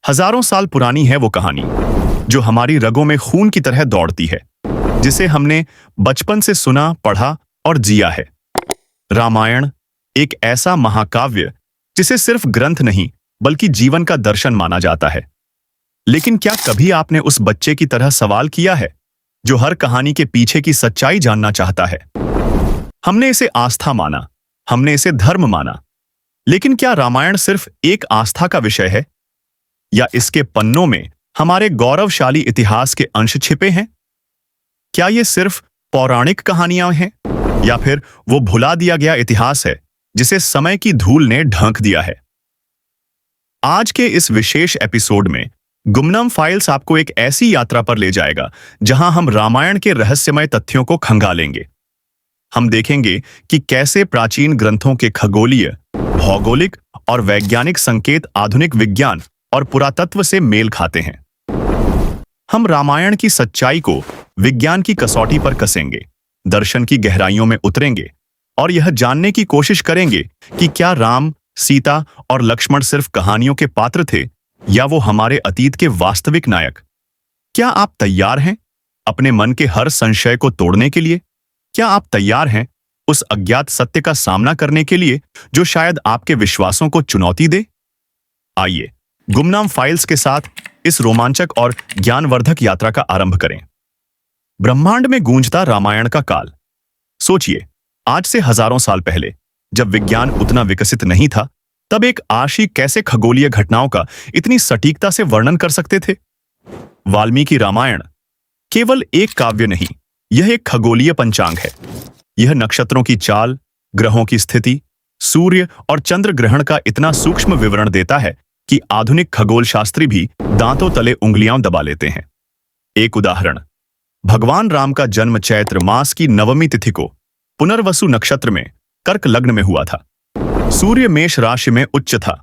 हजारों साल पुरानी है वो कहानी जो हमारी रगों में खून की तरह दौड़ती है, जिसे हमने बचपन से सुना, पढ़ा और जिया है। रामायण एक ऐसा महाकाव्य जिसे सिर्फ ग्रंथ नहीं बल्कि जीवन का दर्शन माना जाता है। लेकिन क्या कभी आपने उस बच्चे की तरह सवाल किया है जो हर कहानी के पीछे की सच्चाई जानना चाहता है? हमने इसे आस्था माना, हमने इसे धर्म माना, लेकिन क्या रामायण सिर्फ एक आस्था का विषय है, या इसके पन्नों में हमारे गौरवशाली इतिहास के अंश छिपे हैं? क्या ये सिर्फ पौराणिक कहानियां हैं, या फिर वो भुला दिया गया इतिहास है जिसे समय की धूल ने ढक दिया है? आज के इस विशेष एपिसोड में गुमनाम फाइल्स आपको एक ऐसी यात्रा पर ले जाएगा जहां हम रामायण के रहस्यमय तथ्यों को खंगालेंगे। हम देखेंगे कि कैसे प्राचीन ग्रंथों के खगोलीय, भौगोलिक और वैज्ञानिक संकेत आधुनिक विज्ञान और पुरातत्व से मेल खाते हैं। हम रामायण की सच्चाई को विज्ञान की कसौटी पर कसेंगे, दर्शन की गहराइयों में उतरेंगे और यह जानने की कोशिश करेंगे कि क्या राम, सीता और लक्ष्मण सिर्फ कहानियों के पात्र थे या वो हमारे अतीत के वास्तविक नायक। क्या आप तैयार हैं अपने मन के हर संशय को तोड़ने के लिए? क्या आप तैयार हैं उस अज्ञात सत्य का सामना करने के लिए जो शायद आपके विश्वासों को चुनौती दे? आइए गुमनाम फाइल्स के साथ इस रोमांचक और ज्ञानवर्धक यात्रा का आरंभ करें। ब्रह्मांड में गूंजता रामायण का काल। सोचिए, आज से हजारों साल पहले जब विज्ञान उतना विकसित नहीं था, तब एक आशी कैसे खगोलीय घटनाओं का इतनी सटीकता से वर्णन कर सकते थे? वाल्मीकि रामायण केवल एक काव्य नहीं, यह एक खगोलीय पंचांग है। यह नक्षत्रों की चाल, ग्रहों की स्थिति, सूर्य और चंद्र ग्रहण का इतना सूक्ष्म विवरण देता है कि आधुनिक खगोल शास्त्री भी दांतों तले उंगलियां दबा लेते हैं। एक उदाहरण, भगवान राम का जन्म चैत्र मास की नवमी तिथि को पुनर्वसु नक्षत्र में कर्क लग्न में हुआ था। सूर्य मेष राशि में उच्च था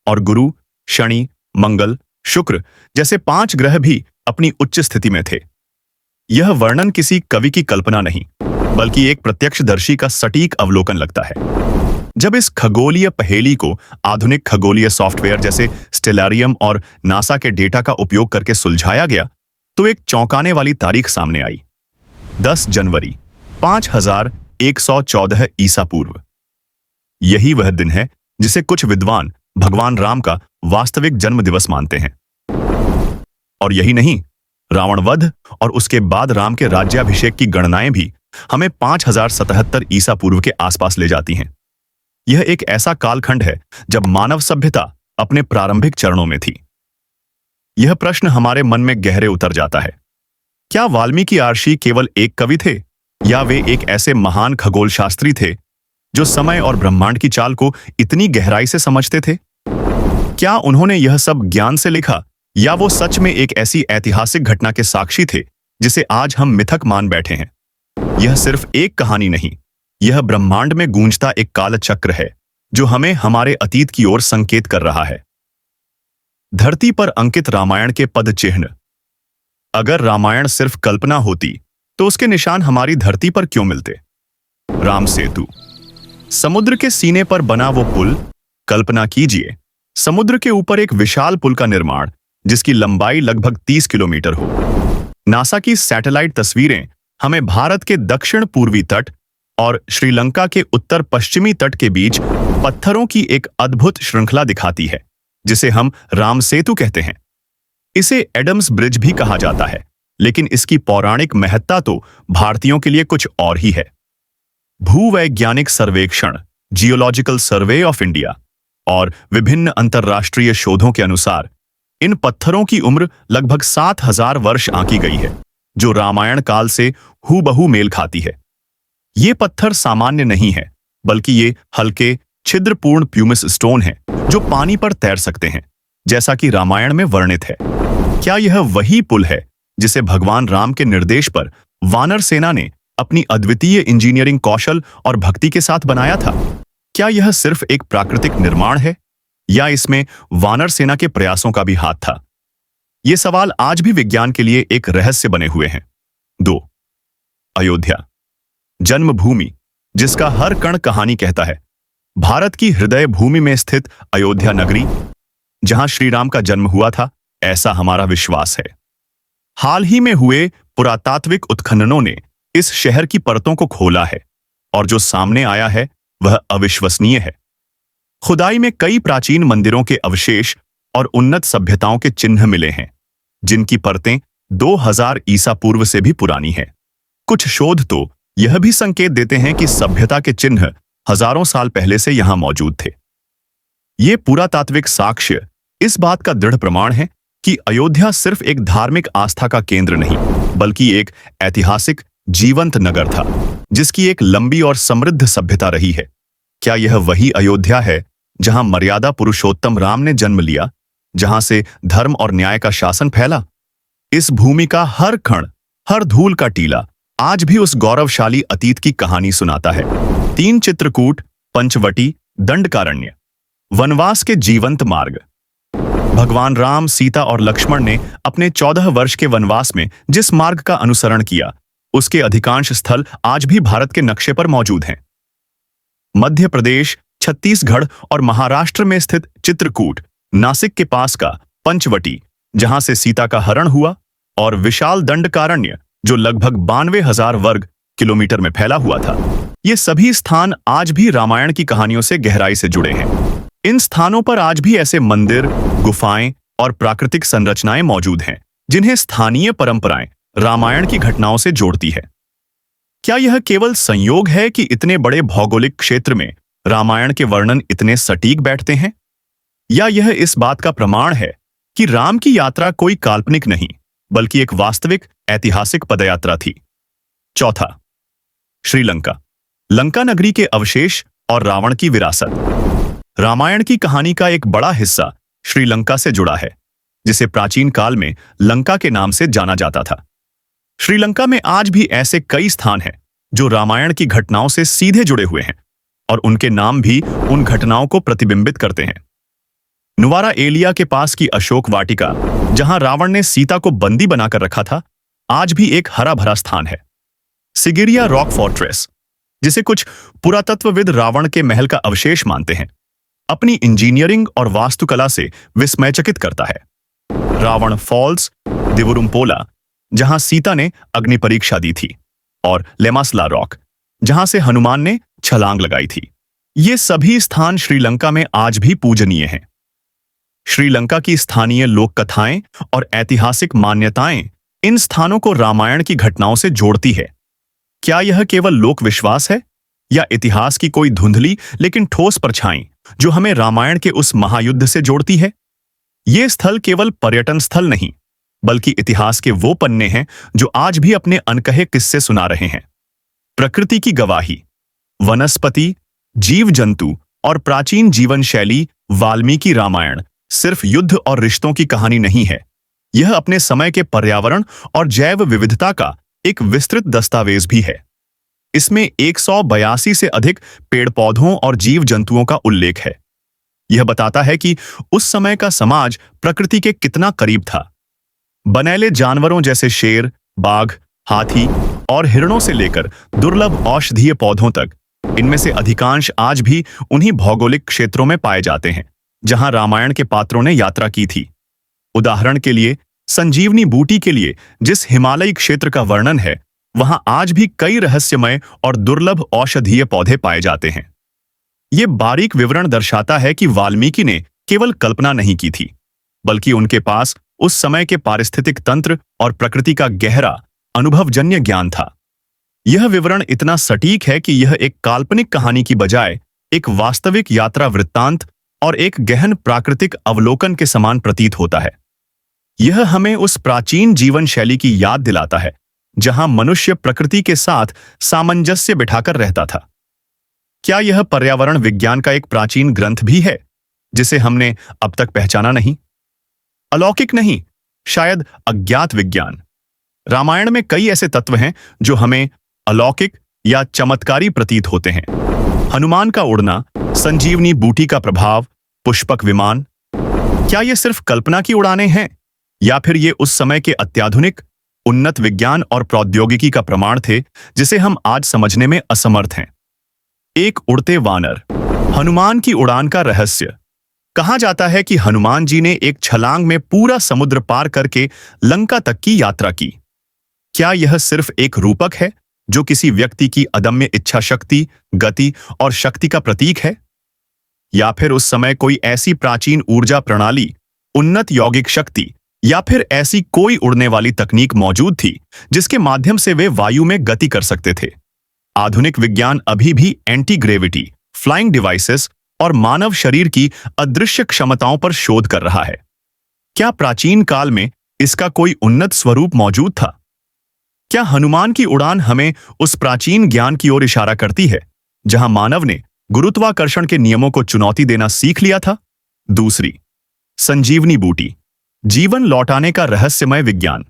और गुरु, शनि, मंगल, शुक्र जैसे 5 ग्रह भी अपनी उच्च स्थिति में थे। यह वर्णन किसी कवि की कल्पना नहीं बल्कि एक प्रत्यक्षदर्शी का सटीक अवलोकन लगता है। जब इस खगोलीय पहेली को आधुनिक खगोलीय सॉफ्टवेयर जैसे स्टेलारियम और नासा के डेटा का उपयोग करके सुलझाया गया तो एक चौंकाने वाली तारीख सामने आई। 10 जनवरी 5114 ईसा पूर्व। यही वह दिन है जिसे कुछ विद्वान भगवान राम का वास्तविक जन्म दिवस मानते हैं। और यही नहीं, रावण वध और उसके बाद राम के राज्याभिषेक की गणनाएं भी हमें 5077 ईसा पूर्व के आसपास ले जाती हैं। यह एक ऐसा कालखंड है जब मानव सभ्यता अपने प्रारंभिक चरणों में थी। यह प्रश्न हमारे मन में गहरे उतर जाता है, क्या वाल्मीकि महर्षि केवल एक कवि थे, या वे एक ऐसे महान खगोल शास्त्री थे जो समय और ब्रह्मांड की चाल को इतनी गहराई से समझते थे? क्या उन्होंने यह सब ज्ञान से लिखा, या वो सच में एक ऐसी ऐतिहासिक घटना के साक्षी थे जिसे आज हम मिथक मान बैठे हैं? यह सिर्फ एक कहानी नहीं, यह ब्रह्मांड में गूंजता एक कालचक्र है जो हमें हमारे अतीत की ओर संकेत कर रहा है। धरती पर अंकित रामायण के पद चिन्ह। अगर रामायण सिर्फ कल्पना होती तो उसके निशान हमारी धरती पर क्यों मिलते? राम सेतु, समुद्र के सीने पर बना वो पुल। कल्पना कीजिए, समुद्र के ऊपर एक विशाल पुल का निर्माण जिसकी लंबाई लगभग 30 किलोमीटर हो। नासा की सैटेलाइट तस्वीरें हमें भारत के दक्षिण पूर्वी तट और श्रीलंका के उत्तर पश्चिमी तट के बीच पत्थरों की एक अद्भुत श्रृंखला दिखाती है जिसे हम राम सेतु कहते हैं। इसे एडम्स ब्रिज भी कहा जाता है, लेकिन इसकी पौराणिक महत्ता तो भारतीयों के लिए कुछ और ही है। भूवैज्ञानिक सर्वेक्षण, जियोलॉजिकल सर्वे ऑफ इंडिया और विभिन्न अंतर्राष्ट्रीय शोधों के अनुसार इन पत्थरों की उम्र लगभग 7000 वर्ष आंकी गई है, जो रामायण काल से हूबहू मेल खाती है। ये पत्थर सामान्य नहीं है, बल्कि ये हल्के, छिद्रपूर्ण प्यूमिस स्टोन हैं जो पानी पर तैर सकते हैं, जैसा कि रामायण में वर्णित है। क्या यह वही पुल है जिसे भगवान राम के निर्देश पर वानर सेना ने अपनी अद्वितीय इंजीनियरिंग कौशल और भक्ति के साथ बनाया था? क्या यह सिर्फ एक प्राकृतिक निर्माण है, या इसमें वानर सेना के प्रयासों का भी हाथ था? ये सवाल आज भी विज्ञान के लिए एक रहस्य बने हुए हैं। 2. अयोध्या, जन्मभूमि जिसका हर कण कहानी कहता है। भारत की हृदय भूमि में स्थित अयोध्या नगरी जहां श्री राम का जन्म हुआ था, ऐसा हमारा विश्वास है। हाल ही में हुए पुरातात्विक उत्खननों ने इस शहर की परतों को खोला है और जो सामने आया है वह अविश्वसनीय है। खुदाई में कई प्राचीन मंदिरों के अवशेष और उन्नत सभ्यताओं के चिन्ह मिले हैं, जिनकी परतें 2000 ईसा पूर्व से भी पुरानी हैं। कुछ शोध तो यह भी संकेत देते हैं कि सभ्यता के चिन्ह हजारों साल पहले से यहां मौजूद थे। ये पुरातात्विक साक्ष्य इस बात का दृढ़ प्रमाण है कि अयोध्या सिर्फ एक धार्मिक आस्था का केंद्र नहीं, बल्कि एक ऐतिहासिक जीवंत नगर था, जिसकी एक लंबी और समृद्ध सभ्यता रही है। क्या यह वही अयोध्या है जहां मर्यादा पुरुषोत्तम राम ने जन्म लिया, जहां से धर्म और न्याय का शासन फैला? इस भूमि का हर क्षण, हर धूल का टीला आज भी उस गौरवशाली अतीत की कहानी सुनाता है। 3 चित्रकूट, पंचवटी, दंडकारण्य, वनवास के जीवंत मार्ग। भगवान राम, सीता और लक्ष्मण ने अपने 14 वर्ष के वनवास में जिस मार्ग का अनुसरण किया, उसके अधिकांश स्थल आज भी भारत के नक्शे पर मौजूद हैं। मध्य प्रदेश, छत्तीसगढ़ और महाराष्ट्र में स्थित चित्रकूट, नासिक के पास का पंचवटी, जहां से सीता का हरण हुआ, और विशाल दंडकारण्य, जो लगभग 92,000 वर्ग किलोमीटर में फैला हुआ था। ये सभी स्थान आज भी रामायण की कहानियों से गहराई से जुड़े हैं। इन स्थानों पर आज भी ऐसे मंदिर, गुफाएं और प्राकृतिक संरचनाएं मौजूद हैं, जिन्हें स्थानीय परंपराएं रामायण की घटनाओं से जोड़ती है। क्या यह केवल संयोग है कि इतने बड़े भौगोलिक क्षेत्र में रामायण के वर्णन इतने सटीक बैठते हैं, या यह इस बात का प्रमाण है कि राम की यात्रा कोई काल्पनिक नहीं, बल्कि एक वास्तविक ऐतिहासिक पदयात्रा थी? चौथा, श्रीलंका, लंका नगरी के अवशेष और रावण की विरासत। रामायण की कहानी का एक बड़ा हिस्सा श्रीलंका से जुड़ा है, जिसे प्राचीन काल में लंका के नाम से जाना जाता था। श्रीलंका में आज भी ऐसे कई स्थान हैं जो रामायण की घटनाओं से सीधे जुड़े हुए हैं, और उनके नाम भी उन घटनाओं को प्रतिबिंबित करते हैं। नुवारा एलिया के पास की अशोक वाटिका, जहां रावण ने सीता को बंदी बनाकर रखा था, आज भी एक हरा भरा स्थान है। सिगिरिया रॉक फोर्ट्रेस, जिसे कुछ पुरातत्वविद रावण के महल का अवशेष मानते हैं, अपनी इंजीनियरिंग और वास्तुकला से विस्मयचकित करता है। रावण फॉल्स, दिवुरुम्पोला, जहां सीता ने अग्नि परीक्षा दी थी, और लेमासला रॉक, जहां से हनुमान ने छलांग लगाई थी। ये सभी स्थान श्रीलंका में आज भी पूजनीय हैं। श्रीलंका की स्थानीय लोक कथाएं और ऐतिहासिक मान्यताएं इन स्थानों को रामायण की घटनाओं से जोड़ती है। क्या यह केवल लोक विश्वास है, या इतिहास की कोई धुंधली लेकिन ठोस परछाई जो हमें रामायण के उस महायुद्ध से जोड़ती है? ये स्थल केवल पर्यटन स्थल नहीं, बल्कि इतिहास के वो पन्ने हैं जो आज भी अपने अनकहे किस्से सुना रहे हैं। प्रकृति की गवाही, वनस्पति, जीव जंतु और प्राचीन जीवन शैली। वाल्मीकि रामायण सिर्फ युद्ध और रिश्तों की कहानी नहीं है, यह अपने समय के पर्यावरण और जैव विविधता का एक विस्तृत दस्तावेज भी है। इसमें 182 से अधिक पेड़ पौधों और जीव जंतुओं का उल्लेख है। यह बताता है कि उस समय का समाज प्रकृति के कितना करीब था। बनेले जानवरों जैसे शेर, बाघ, हाथी और हिरणों से लेकर दुर्लभ औषधीय पौधों तक, इनमें से अधिकांश आज भी उन्हीं भौगोलिक क्षेत्रों में पाए जाते हैं जहां रामायण के पात्रों ने यात्रा की थी। उदाहरण के लिए, संजीवनी बूटी के लिए जिस हिमालयी क्षेत्र का वर्णन है, वहां आज भी कई रहस्यमय और दुर्लभ औषधीय पौधे पाए जाते हैं। ये बारीक विवरण दर्शाता है कि वाल्मीकि ने केवल कल्पना नहीं की थी, बल्कि उनके पास उस समय के पारिस्थितिक तंत्र और प्रकृति का गहरा अनुभवजन्य ज्ञान था। यह विवरण इतना सटीक है कि यह एक काल्पनिक कहानी की बजाय एक वास्तविक यात्रा वृत्तांत और एक गहन प्राकृतिक अवलोकन के समान प्रतीत होता है। यह हमें उस प्राचीन जीवन शैली की याद दिलाता है जहां मनुष्य प्रकृति के साथ सामंजस्य बिठाकर रहता था। क्या यह पर्यावरण विज्ञान का एक प्राचीन ग्रंथ भी है जिसे हमने अब तक पहचाना नहीं? अलौकिक नहीं, शायद अज्ञात विज्ञान। रामायण में कई ऐसे तत्व हैं जो हमें अलौकिक या चमत्कारी प्रतीत होते हैं। हनुमान का उड़ना, संजीवनी बूटी का प्रभाव, पुष्पक विमान। क्या ये सिर्फ कल्पना की उड़ानें हैं, या फिर ये उस समय के अत्याधुनिक उन्नत विज्ञान और प्रौद्योगिकी का प्रमाण थे जिसे हम आज समझने में असमर्थ हैं? एक उड़ते वानर, हनुमान की उड़ान का रहस्य। कहा जाता है कि हनुमान जी ने एक छलांग में पूरा समुद्र पार करके लंका तक की यात्रा की। क्या यह सिर्फ एक रूपक है जो किसी व्यक्ति की अदम्य इच्छा शक्ति, गति और शक्ति का प्रतीक है? या फिर उस समय कोई ऐसी प्राचीन ऊर्जा प्रणाली, उन्नत यौगिक शक्ति या फिर ऐसी कोई उड़ने वाली तकनीक मौजूद थी जिसके माध्यम से वे वायु में गति कर सकते थे? आधुनिक विज्ञान अभी भी एंटी ग्रेविटी, फ्लाइंग डिवाइसेस और मानव शरीर की अदृश्य क्षमताओं पर शोध कर रहा है। क्या प्राचीन काल में इसका कोई उन्नत स्वरूप मौजूद था? क्या हनुमान की उड़ान हमें उस प्राचीन ज्ञान की ओर इशारा करती है जहां मानव ने गुरुत्वाकर्षण के नियमों को चुनौती देना सीख लिया था? दूसरी, संजीवनी बूटी, जीवन लौटाने का रहस्यमय विज्ञान।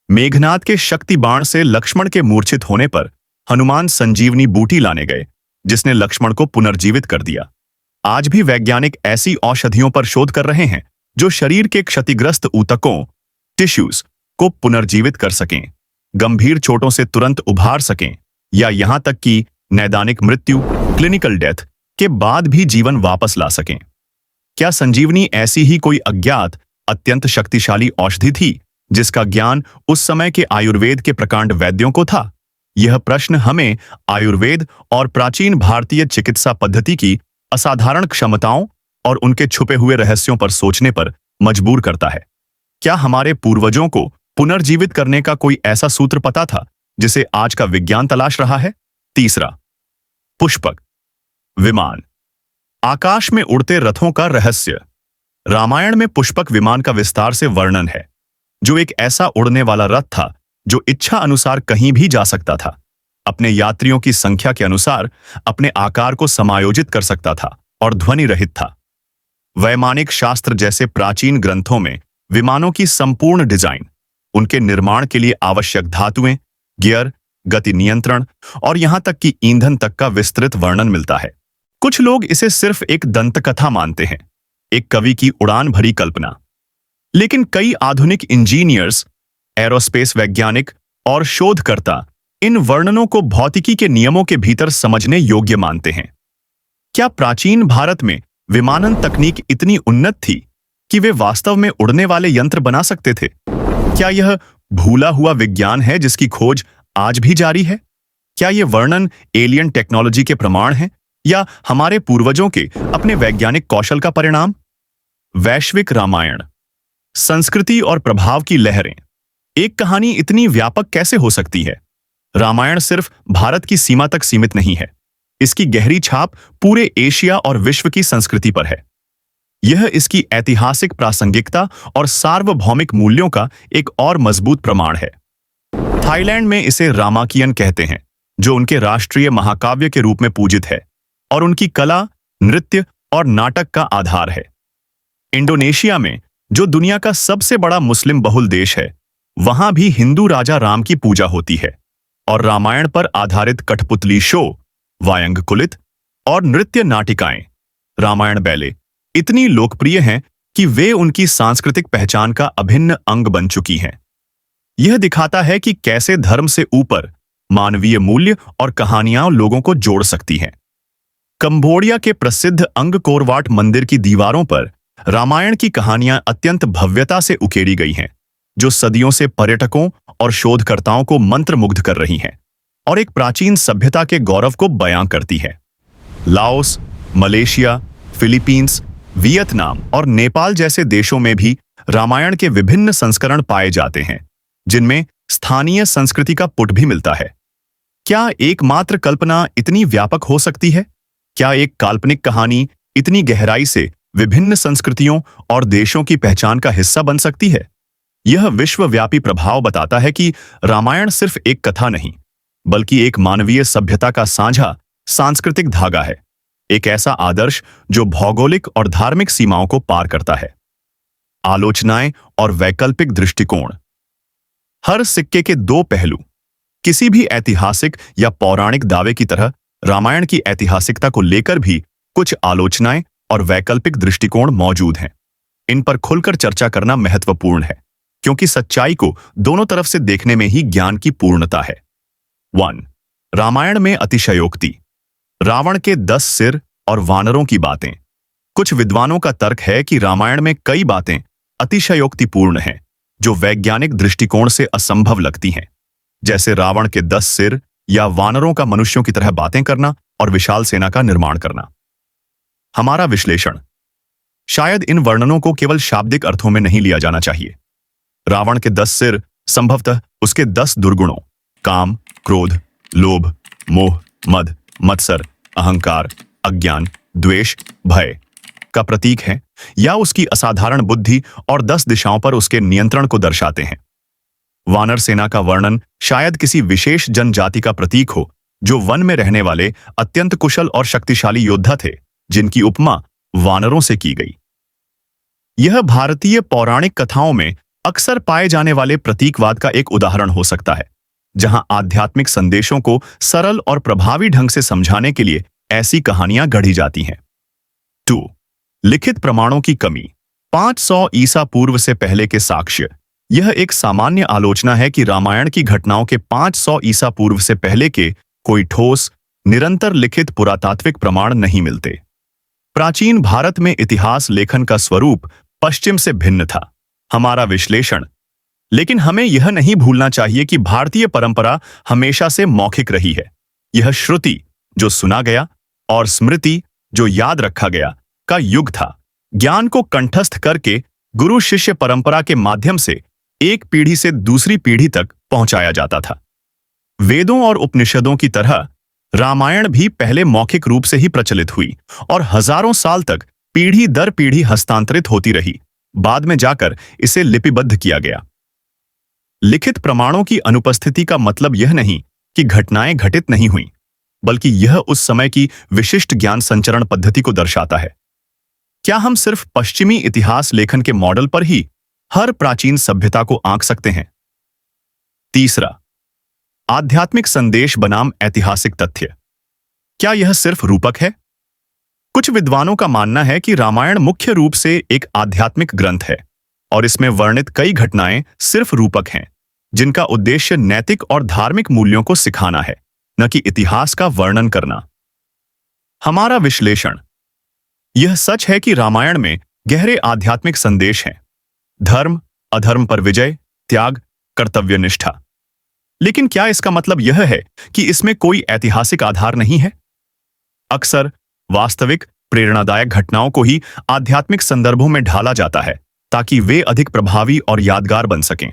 मेघनाद के शक्ति बाण से लक्ष्मण के मूर्छित होने पर हनुमान संजीवनी बूटी लाने गए, जिसने लक्ष्मण को पुनर्जीवित कर दिया। आज भी वैज्ञानिक ऐसी औषधियों पर शोध कर रहे हैं जो शरीर के क्षतिग्रस्त ऊतकों, टिश्यूज को पुनर्जीवित कर सकें, गंभीर चोटों से तुरंत उभार सकें या यहां तक कि नैदानिक मृत्यु, क्लिनिकल डेथ के बाद भी जीवन वापस ला सकें। क्या संजीवनी ऐसी ही कोई अज्ञात, अत्यंत शक्तिशाली औषधि थी जिसका ज्ञान उस समय के आयुर्वेद के प्रकांड वैद्यों को था? यह प्रश्न हमें आयुर्वेद और प्राचीन भारतीय चिकित्सा पद्धति की असाधारण क्षमताओं और उनके छुपे हुए रहस्यों पर सोचने पर मजबूर करता है। क्या हमारे पूर्वजों को पुनर्जीवित करने का कोई ऐसा सूत्र पता था जिसे आज का विज्ञान तलाश रहा है? तीसरा, पुष्पक विमान, आकाश में उड़ते रथों का रहस्य। रामायण में पुष्पक विमान का विस्तार से वर्णन है, जो एक ऐसा उड़ने वाला रथ था जो इच्छा अनुसार कहीं भी जा सकता था, अपने यात्रियों की संख्या के अनुसार अपने आकार को समायोजित कर सकता था और ध्वनि रहित था। वैमानिक शास्त्र जैसे प्राचीन ग्रंथों में विमानों की संपूर्ण डिजाइन, उनके निर्माण के लिए आवश्यक धातुएं, गियर, गति नियंत्रण और यहां तक कि ईंधन तक का विस्तृत वर्णन मिलता है। कुछ लोग इसे सिर्फ एक दंतकथा मानते हैं, एक कवि की उड़ान भरी कल्पना, लेकिन कई आधुनिक इंजीनियर्स, एरोस्पेस वैज्ञानिक और शोधकर्ता इन वर्णनों को भौतिकी के नियमों के भीतर समझने योग्य मानते हैं। क्या प्राचीन भारत में विमानन तकनीक इतनी उन्नत थी कि वे वास्तव में उड़ने वाले यंत्र बना सकते थे? क्या यह भूला हुआ विज्ञान है जिसकी खोज आज भी जारी है? क्या ये वर्णन एलियन टेक्नोलॉजी के प्रमाण हैं या हमारे पूर्वजों के अपने वैज्ञानिक कौशल का परिणाम? वैश्विक रामायण, संस्कृति और प्रभाव की लहरें। एक कहानी इतनी व्यापक कैसे हो सकती है? रामायण सिर्फ भारत की सीमा तक सीमित नहीं है, इसकी गहरी छाप पूरे एशिया और विश्व की संस्कृति पर है। यह इसकी ऐतिहासिक प्रासंगिकता और सार्वभौमिक मूल्यों का एक और मजबूत प्रमाण है। थाईलैंड में इसे रामाकियन कहते हैं, जो उनके राष्ट्रीय महाकाव्य के रूप में पूजित है और उनकी कला, नृत्य और नाटक का आधार है। इंडोनेशिया में, जो दुनिया का सबसे बड़ा मुस्लिम बहुल देश है, वहां भी हिंदू राजा राम की पूजा होती है और रामायण पर आधारित कठपुतली शो, वायंग कुलित और नृत्य नाटिकाएं, रामायण बैले, इतनी लोकप्रिय हैं कि वे उनकी सांस्कृतिक पहचान का अभिन्न अंग बन चुकी हैं। यह दिखाता है कि कैसे धर्म से ऊपर मानवीय मूल्य और कहानियां लोगों को जोड़ सकती हैं। कंबोडिया के प्रसिद्ध अंगकोर वाट मंदिर की दीवारों पर रामायण की कहानियां अत्यंत भव्यता से उकेरी गई हैं, जो सदियों से पर्यटकों और शोधकर्ताओं को मंत्रमुग्ध कर रही हैं और एक प्राचीन सभ्यता के गौरव को बयां करती है। लाओस, मलेशिया, फिलीपींस, वियतनाम और नेपाल जैसे देशों में भी रामायण के विभिन्न संस्करण पाए जाते हैं, जिनमें स्थानीय संस्कृति का पुट भी मिलता है। क्या एकमात्र कल्पना इतनी व्यापक हो सकती है? क्या एक काल्पनिक कहानी इतनी गहराई से विभिन्न संस्कृतियों और देशों की पहचान का हिस्सा बन सकती है? यह विश्वव्यापी प्रभाव बताता है कि रामायण सिर्फ एक कथा नहीं, बल्कि एक मानवीय सभ्यता का साझा सांस्कृतिक धागा है, एक ऐसा आदर्श जो भौगोलिक और धार्मिक सीमाओं को पार करता है। आलोचनाएं और वैकल्पिक दृष्टिकोण। हर सिक्के के दो पहलू। किसी भी ऐतिहासिक या पौराणिक दावे की तरह रामायण की ऐतिहासिकता को लेकर भी कुछ आलोचनाएं और वैकल्पिक दृष्टिकोण मौजूद हैं। इन पर खुलकर चर्चा करना महत्वपूर्ण है, क्योंकि सच्चाई को दोनों तरफ से देखने में ही ज्ञान की पूर्णता है। 1. रामायण में अतिशयोक्ति। रावण के 10 सिर और वानरों की बातें। कुछ विद्वानों का तर्क है कि रामायण में कई बातें अतिशयोक्तिपूर्ण हैं, जो वैज्ञानिक दृष्टिकोण से असंभव लगती हैं, जैसे रावण के 10 सिर या वानरों का मनुष्यों की तरह बातें करना और विशाल सेना का निर्माण करना। हमारा विश्लेषण: शायद इन वर्णनों को केवल शाब्दिक अर्थों में नहीं लिया जाना चाहिए। रावण के 10 सिर संभवतः उसके 10 दुर्गुणों काम, क्रोध, लोभ, मोह, मद, मत्सर, अहंकार, अज्ञान, द्वेष, भय का प्रतीक है, या उसकी असाधारण बुद्धि और 10 दिशाओं पर उसके नियंत्रण को दर्शाते हैं। वानर सेना का वर्णन शायद किसी विशेष जनजाति का प्रतीक हो, जो वन में रहने वाले अत्यंत कुशल और शक्तिशाली योद्धा थे, जिनकी उपमा वानरों से की गई। यह भारतीय पौराणिक कथाओं में अक्सर पाए जाने वाले प्रतीकवाद का एक उदाहरण हो सकता है, जहां आध्यात्मिक संदेशों को सरल और प्रभावी ढंग से समझाने के लिए ऐसी कहानियां गढ़ी जाती हैं। 2. लिखित प्रमाणों की कमी। 500 ईसा पूर्व से पहले के साक्ष्य। यह एक सामान्य आलोचना है कि रामायण की घटनाओं के 500 ईसा पूर्व से पहले के कोई ठोस, निरंतर लिखित पुरातात्विक प्रमाण नहीं मिलते। प्राचीन भारत में इतिहास लेखन का स्वरूप पश्चिम से भिन्न था। हमारा विश्लेषण: लेकिन हमें यह नहीं भूलना चाहिए कि भारतीय परंपरा हमेशा से मौखिक रही है। यह श्रुति, जो सुना गया, और स्मृति, जो याद रखा गया, का युग था। ज्ञान को कंठस्थ करके गुरु शिष्य परंपरा के माध्यम से एक पीढ़ी से दूसरी पीढ़ी तक पहुंचाया जाता था। वेदों और उपनिषदों की तरह रामायण भी पहले मौखिक रूप से ही प्रचलित हुई और हजारों साल तक पीढ़ी दर पीढ़ी हस्तांतरित होती रही। बाद में जाकर इसे लिपिबद्ध किया गया। लिखित प्रमाणों की अनुपस्थिति का मतलब यह नहीं कि घटनाएं घटित नहीं हुईं, बल्कि यह उस समय की विशिष्ट ज्ञान संचरण पद्धति को दर्शाता है। क्या हम सिर्फ पश्चिमी इतिहास लेखन के मॉडल पर ही हर प्राचीन सभ्यता को आंक सकते हैं? 3. आध्यात्मिक संदेश बनाम ऐतिहासिक तथ्य। क्या यह सिर्फ रूपक है? कुछ विद्वानों का मानना है कि रामायण मुख्य रूप से एक आध्यात्मिक ग्रंथ है और इसमें वर्णित कई घटनाएं सिर्फ रूपक हैं, जिनका उद्देश्य नैतिक और धार्मिक मूल्यों को सिखाना है, न कि इतिहास का वर्णन करना। हमारा विश्लेषण: यह सच है कि रामायण में गहरे आध्यात्मिक संदेश हैं, धर्म, अधर्म पर विजय, त्याग, कर्तव्यनिष्ठा। लेकिन क्या इसका मतलब यह है कि इसमें कोई ऐतिहासिक आधार नहीं है? अक्सर वास्तविक, प्रेरणादायक घटनाओं को ही आध्यात्मिक संदर्भों में ढाला जाता है ताकि वे अधिक प्रभावी और यादगार बन सकें।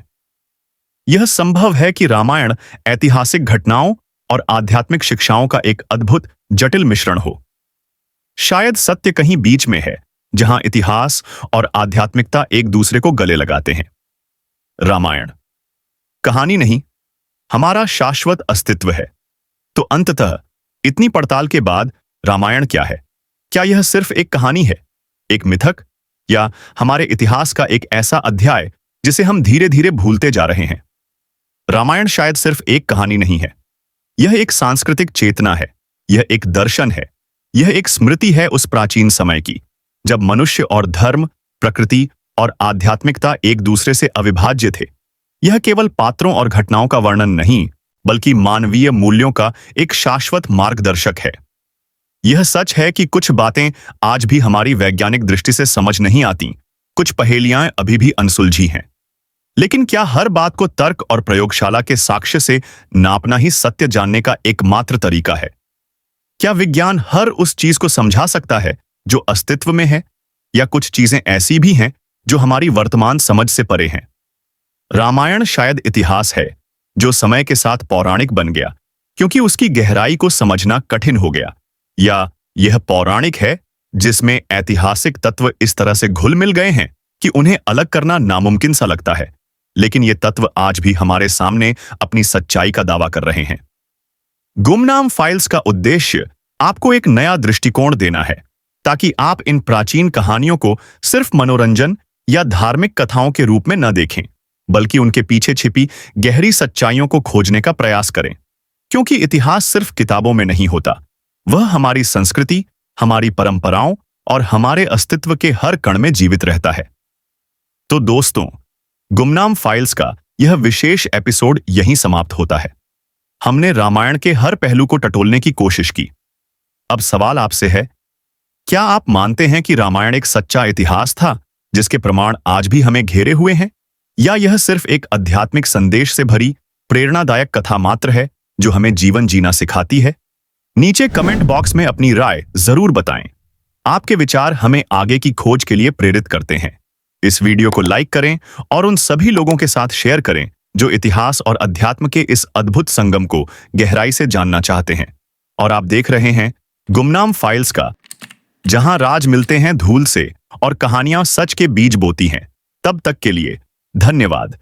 यह संभव है कि रामायण ऐतिहासिक घटनाओं और आध्यात्मिक शिक्षाओं का एक अद्भुत, जटिल मिश्रण हो। शायद सत्य कहीं बीच में है, जहां इतिहास और आध्यात्मिकता एक दूसरे को गले लगाते हैं। रामायण कहानी नहीं, हमारा शाश्वत अस्तित्व है। तो अंततः इतनी पड़ताल के बाद रामायण क्या है? क्या यह सिर्फ एक कहानी है, एक मिथक, या हमारे इतिहास का एक ऐसा अध्याय जिसे हम धीरे धीरे भूलते जा रहे हैं? रामायण शायद सिर्फ एक कहानी नहीं है। यह एक सांस्कृतिक चेतना है, यह एक दर्शन है, यह एक स्मृति है उस प्राचीन समय की, जब मनुष्य और धर्म, प्रकृति और आध्यात्मिकता एक दूसरे से अविभाज्य थे। यह केवल पात्रों और घटनाओं का वर्णन नहीं, बल्कि मानवीय मूल्यों का एक शाश्वत मार्गदर्शक है। यह सच है कि कुछ बातें आज भी हमारी वैज्ञानिक दृष्टि से समझ नहीं आती, कुछ पहेलियां अभी भी अनसुलझी हैं। लेकिन क्या हर बात को तर्क और प्रयोगशाला के साक्ष्य से नापना ही सत्य जानने का एकमात्र तरीका है? क्या विज्ञान हर उस चीज को समझा सकता है जो अस्तित्व में है, या कुछ चीजें ऐसी भी हैं जो हमारी वर्तमान समझ से परे हैं? रामायण शायद इतिहास है जो समय के साथ पौराणिक बन गया क्योंकि उसकी गहराई को समझना कठिन हो गया, या यह पौराणिक है जिसमें ऐतिहासिक तत्व इस तरह से घुल मिल गए हैं कि उन्हें अलग करना नामुमकिन सा लगता है, लेकिन ये तत्व आज भी हमारे सामने अपनी सच्चाई का दावा कर रहे हैं। गुमनाम फाइल्स का उद्देश्य आपको एक नया दृष्टिकोण देना है, ताकि आप इन प्राचीन कहानियों को सिर्फ मनोरंजन या धार्मिक कथाओं के रूप में न देखें, बल्कि उनके पीछे छिपी गहरी सच्चाइयों को खोजने का प्रयास करें। क्योंकि इतिहास सिर्फ किताबों में नहीं होता, वह हमारी संस्कृति, हमारी परंपराओं और हमारे अस्तित्व के हर कण में जीवित रहता है। तो दोस्तों, गुमनाम फाइल्स का यह विशेष एपिसोड यहीं समाप्त होता है। हमने रामायण के हर पहलू को टटोलने की कोशिश की। अब सवाल आपसे है, क्या आप मानते हैं कि रामायण एक सच्चा इतिहास था जिसके प्रमाण आज भी हमें घेरे हुए हैं, या यह सिर्फ एक आध्यात्मिक संदेश से भरी प्रेरणादायक कथा मात्र है जो हमें जीवन जीना सिखाती है? नीचे कमेंट बॉक्स में अपनी राय जरूर बताएं। आपके विचार हमें आगे की खोज के लिए प्रेरित करते हैं। इस वीडियो को लाइक करें और उन सभी लोगों के साथ शेयर करें जो इतिहास और अध्यात्म के इस अद्भुत संगम को गहराई से जानना चाहते हैं। और आप देख रहे हैं गुमनाम फाइल्स का, जहां राज मिलते हैं धूल से और कहानियां सच के बीज बोती हैं। तब तक के लिए धन्यवाद।